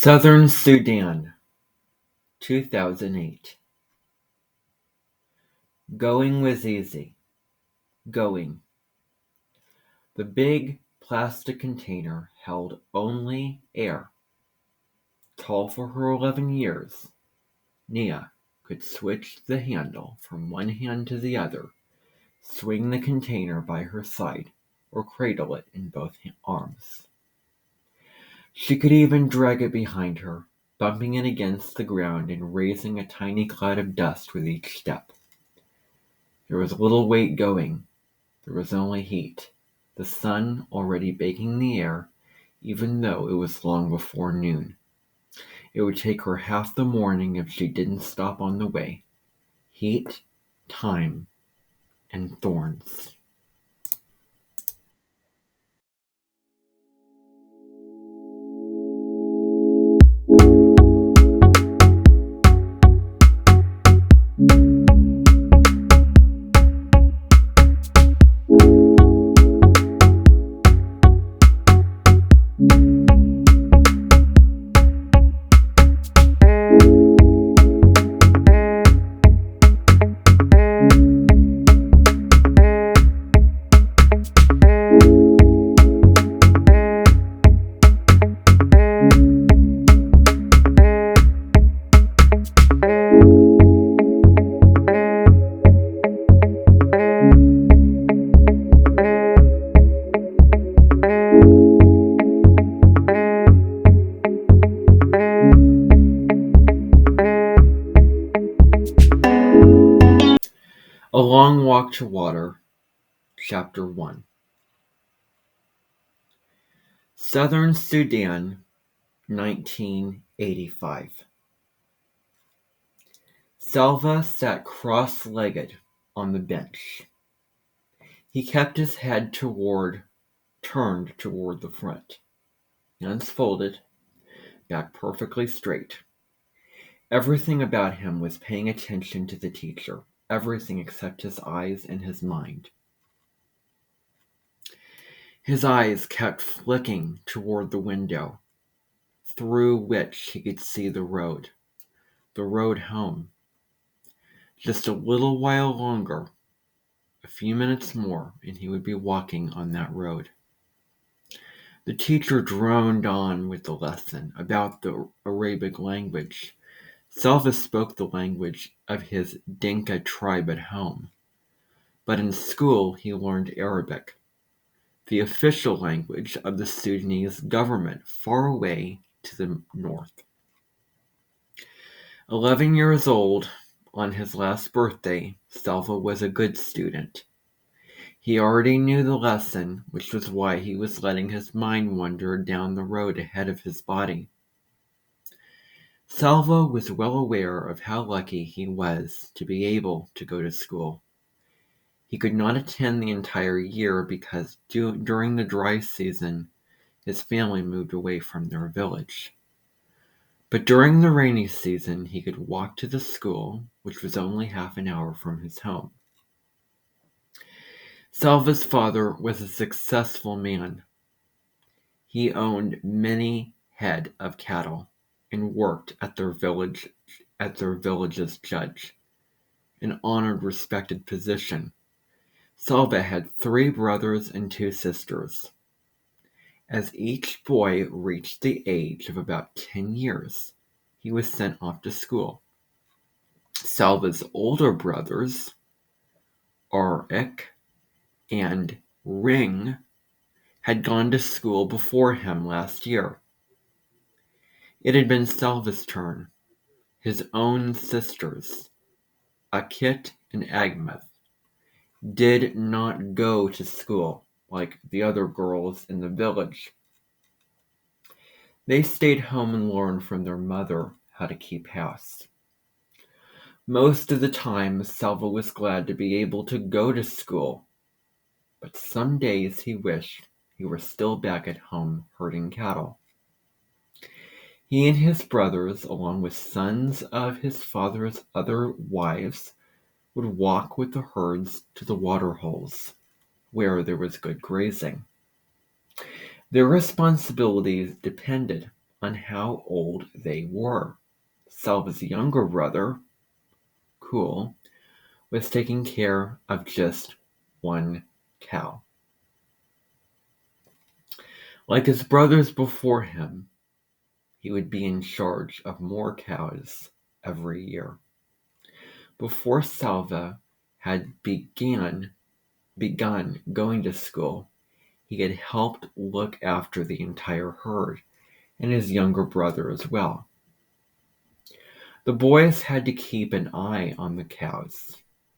Southern Sudan, 2008. Going was easy. Going. The big plastic container held only air. Tall for her 11 years, Nia could switch the handle from one hand to the other, swing the container by her side, or cradle it in both arms. She could even drag it behind her, bumping it against the ground and raising a tiny cloud of dust with each step. There was little weight going. There was only heat, the sun already baking the air, even though it was long before noon. It would take her half the morning if she didn't stop on the way. Heat, time, and thorns. A Long Walk to Water, Chapter 1. Southern Sudan, 1985. Salva sat cross-legged on the bench. He kept his head turned toward the front, hands folded, back perfectly straight. Everything about him was paying attention to the teacher, everything except his eyes and his mind. His eyes kept flicking toward the window, through which he could see the road home. Just a little while longer, a few minutes more, and he would be walking on that road. The teacher droned on with the lesson about the Arabic language. Salva spoke the language of his Dinka tribe at home, but in school he learned Arabic, the official language of the Sudanese government far away to the north. 11 years old, on his last birthday, Salva was a good student. He already knew the lesson, which was why he was letting his mind wander down the road ahead of his body. Salva was well aware of how lucky he was to be able to go to school. He could not attend the entire year because during the dry season, his family moved away from their village. But during the rainy season, he could walk to the school, which was only half an hour from his home. Salva's father was a successful man. He owned many head of cattle and worked at their village's judge, an honored, respected position. Salva had 3 brothers and 2 sisters. As each boy reached the age of about 10 years, he was sent off to school. Salva's older brothers, Arik and Ring, had gone to school before him last year. It had been Salva's turn. His own sisters, Akit and Agmath, did not go to school like the other girls in the village. They stayed home and learned from their mother how to keep house. Most of the time, Salva was glad to be able to go to school, but some days he wished he were still back at home herding cattle. He and his brothers, along with sons of his father's other wives, would walk with the herds to the water holes, where there was good grazing. Their responsibilities depended on how old they were. Salva's younger brother, Cool, was taking care of just one cow. Like his brothers before him, he would be in charge of more cows every year. Before Salva had begun going to school, he had helped look after the entire herd and his younger brother as well. The boys had to keep an eye on the cows,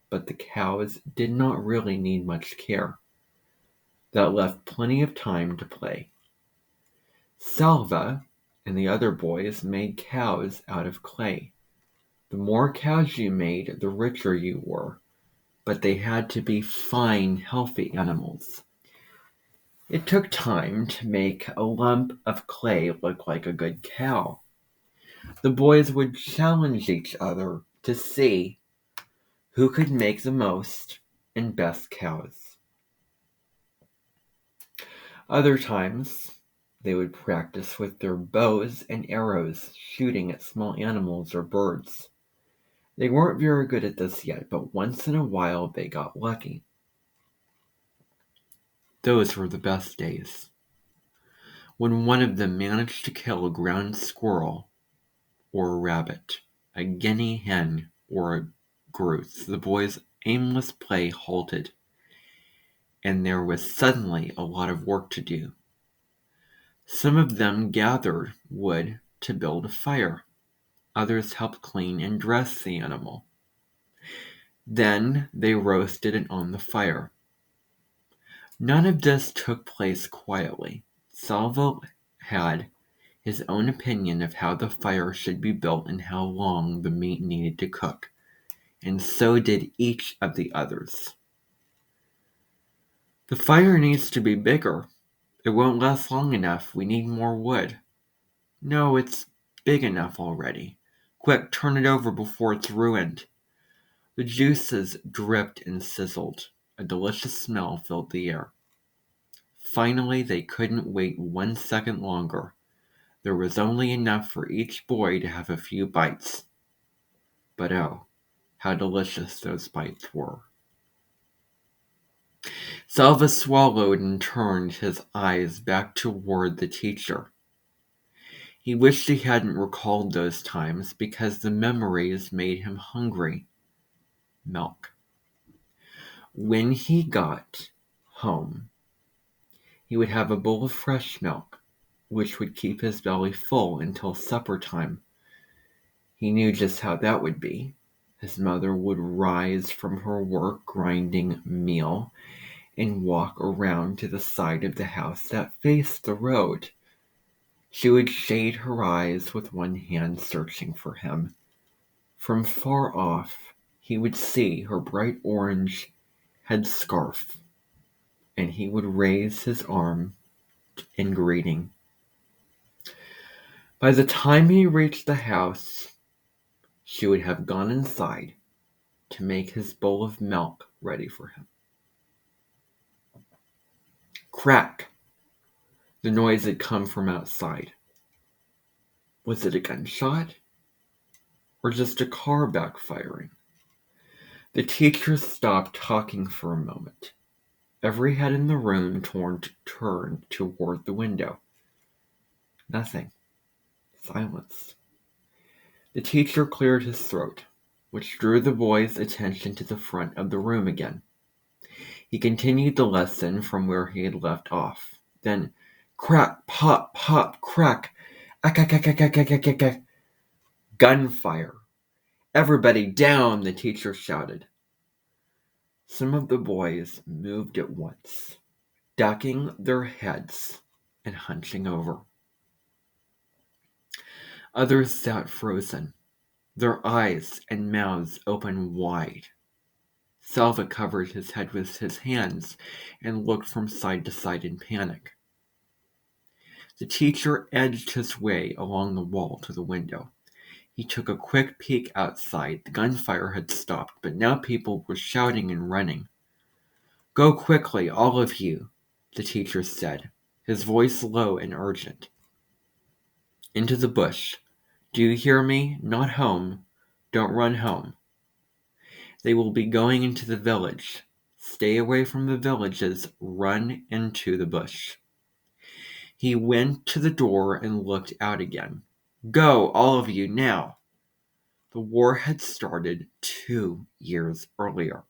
but the cows did not really need much care. That left plenty of time to play. Salva and the other boys made cows out of clay. The more cows you made, the richer you were, but they had to be fine, healthy animals. It took time to make a lump of clay look like a good cow. The boys would challenge each other to see who could make the most and best cows. Other times, they would practice with their bows and arrows, shooting at small animals or birds. They weren't very good at this yet, but once in a while they got lucky. Those were the best days. When one of them managed to kill a ground squirrel or a rabbit, a guinea hen or a goose, the boys' aimless play halted, and there was suddenly a lot of work to do. Some of them gathered wood to build a fire. Others helped clean and dress the animal. Then they roasted it on the fire. None of this took place quietly. Salva had his own opinion of how the fire should be built and how long the meat needed to cook, and so did each of the others. The fire needs to be bigger. It won't last long enough. We need more wood. No, it's big enough already. Quick, turn it over before it's ruined. The juices dripped and sizzled. A delicious smell filled the air. Finally, they couldn't wait 1 second longer. There was only enough for each boy to have a few bites. But oh, how delicious those bites were. Salva swallowed and turned his eyes back toward the teacher. He wished he hadn't recalled those times because the memories made him hungry. Milk. When he got home, he would have a bowl of fresh milk, which would keep his belly full until supper time. He knew just how that would be. His mother would rise from her work grinding meal and walk around to the side of the house that faced the road. She would shade her eyes with one hand, searching for him. From far off, he would see her bright orange headscarf, and he would raise his arm in greeting. By the time he reached the house, she would have gone inside to make his bowl of milk ready for him. Crack! The noise had come from outside. Was it a gunshot? Or just a car backfiring? The teacher stopped talking for a moment. Every head in the room turned toward the window. Nothing. Silence. The teacher cleared his throat, which drew the boys' attention to the front of the room again. He continued the lesson from where he had left off. Then, crack, pop, pop, crack, ack. Gunfire. Everybody down, the teacher shouted. Some of the boys moved at once, ducking their heads and hunching over. Others sat frozen, their eyes and mouths open wide. Salva covered his head with his hands and looked from side to side in panic. The teacher edged his way along the wall to the window. He took a quick peek outside. The gunfire had stopped, but now people were shouting and running. Go quickly, all of you, the teacher said, his voice low and urgent. into the bush. Do you hear me? Not home. Don't run home. They will be going into the village. Stay away from the villages. Run into the bush. He went to the door and looked out again. Go, all of you, now. The war had started 2 years earlier.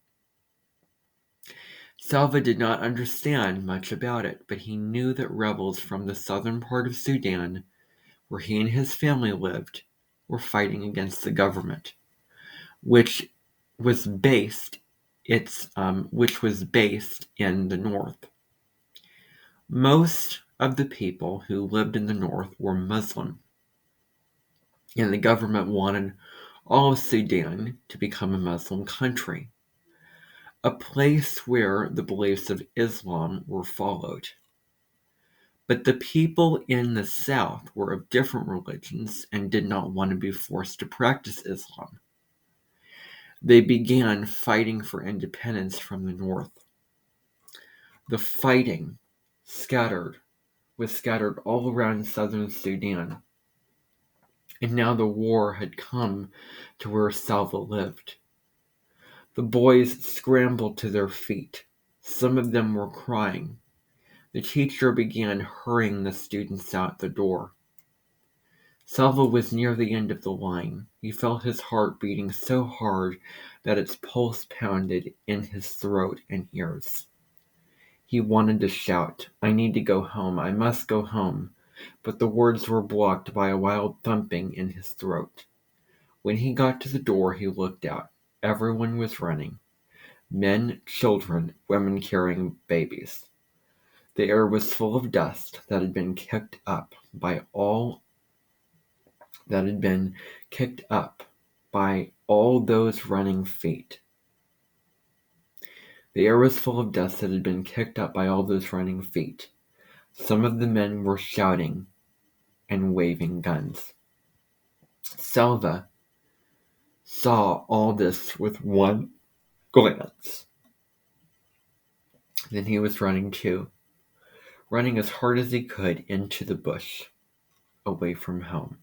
Salva did not understand much about it, but he knew that rebels from the southern part of Sudan, where he and his family lived, were fighting against the government, which was based in the north. Most of the people who lived in the north were Muslim, and the government wanted all of Sudan to become a Muslim country, a place where the beliefs of Islam were followed. But the people in the south were of different religions and did not want to be forced to practice Islam. They began fighting for independence from the north. The fighting was scattered all around southern Sudan, and now the war had come to where Salva lived. The boys scrambled to their feet. Some of them were crying. The teacher began hurrying the students out the door. Salva was near the end of the line. He felt his heart beating so hard that its pulse pounded in his throat and ears. He wanted to shout, I need to go home, I must go home, but the words were blocked by a wild thumping in his throat. When he got to the door, he looked out. Everyone was running. Men, children, women carrying babies. The air was full of dust that had been kicked up by all those running feet. The air was full of dust that had been kicked up by all those running feet. Some of the men were shouting and waving guns. Salva saw all this with one glance. Then he was running too, running as hard as he could into the bush, away from home.